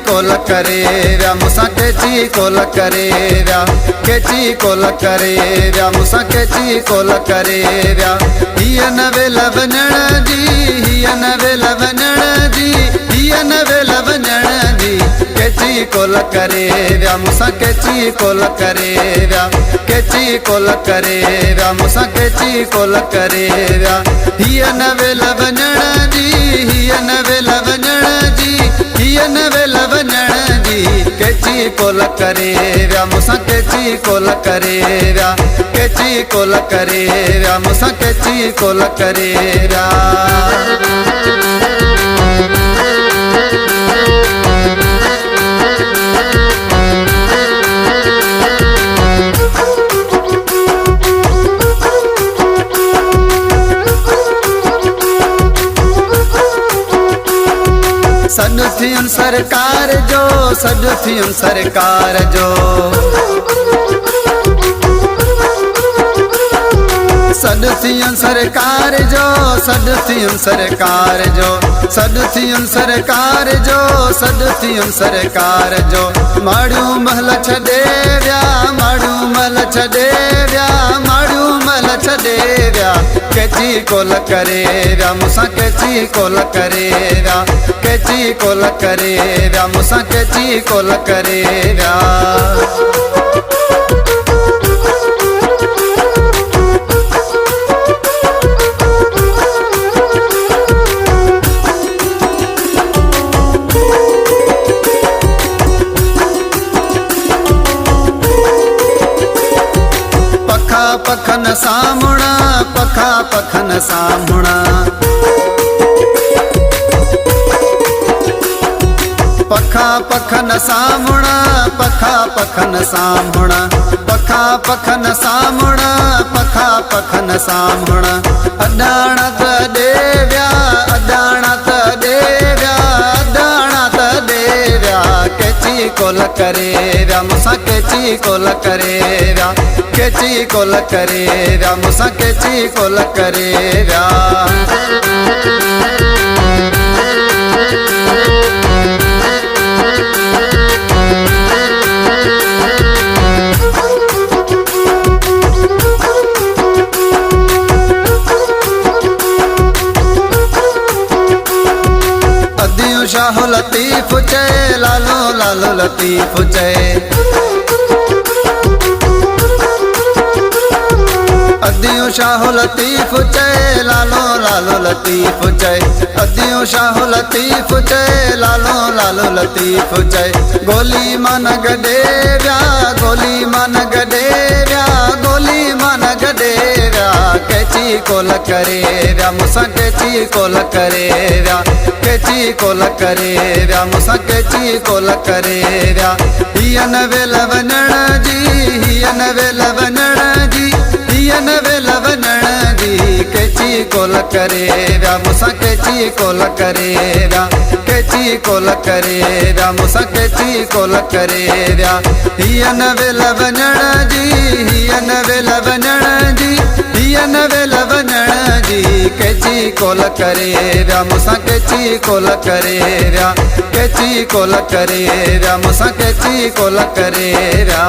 कोल करे व्या मूंसां कैची कोल करे व्या कैची कोल करे व्या मूंसां कैची कोल करे व्या हीअ न वेल वञण जी हीअ न वेल वञण जी हीअ न वेल वञण जी कैची कोल करे व्या मूंसां कैची कोल करे व्या कैची कोल करे व्या मूंसां कैची कोल करे व्या हीअ न वेल वञण जी हीअ न वेल वञण जी हीअ न वेल वञण जी कैची कोल करे व्या मूंसां कैची कोल करे व्या कैची कोल करे व्या मूंसां कैची कोल करे व्या सॾु थियुनि सरकार जो सॾु थियुनि सरकार जो सॾु थियुनि सरकार जो सॾु थियुनि सरकार जो सॾु थियुनि सरकार जो सॾु थियुनि सरकार जो माड़ियूं महल छॾे विया माड़ियूं महल छॾे विया माड़ियूं महल छॾे विया कैची कोल करे व्या मूंसां कैची कोल करे व्या कैची कोल करे व्या मूंसां कैची कोल करे व्या पखा पखन सामुणा पखा पखन सामुणा पखा पखन सामुणा पखा पखन सामुणा पखा पखन सामुणा पखा पखन सामुणा अडाणा त देव्या अडाणा त देव्या अडाणा त देव्या कैची कोल करे व्या मूंसां कैची कोल करे व्या कैची कोल करे व्या मूंसां कैची कोल करे व्या अदियूं शाह लतीफ़ चए लालो लालो लतीफ़ चए अदियूं शाह लतीफ़ चए लालो लालो लतीफ़ चए अदियूं शाह लतीफ़ चए लालो लालो लतीफ़ चए गोली मन गॾे व्या गोली मन गॾे व्या गोली मन गॾे व्या कैची कोल करे व्या मूंसां कैची कोल करे व्या कैची कोल करे व्या मूंसां कैची कोल करे व्या हीअ न वेल वञण जी हीअ न वेल वञण जी हीअ न वेल वञण जी कैची कोल करे व्या मूंसां कैची कोल करे व्या कैची कोल करे व्या मूंसां कैची कोल करे व्या हीअ न वेल वञण जी हीअ न वेल वञण जी हीअ न वेल वञण जी कैची कोल करे व्या मूंसां कैची कोल करे व्या कैची कोल करे व्या मूंसां कैची कोल करे व्या।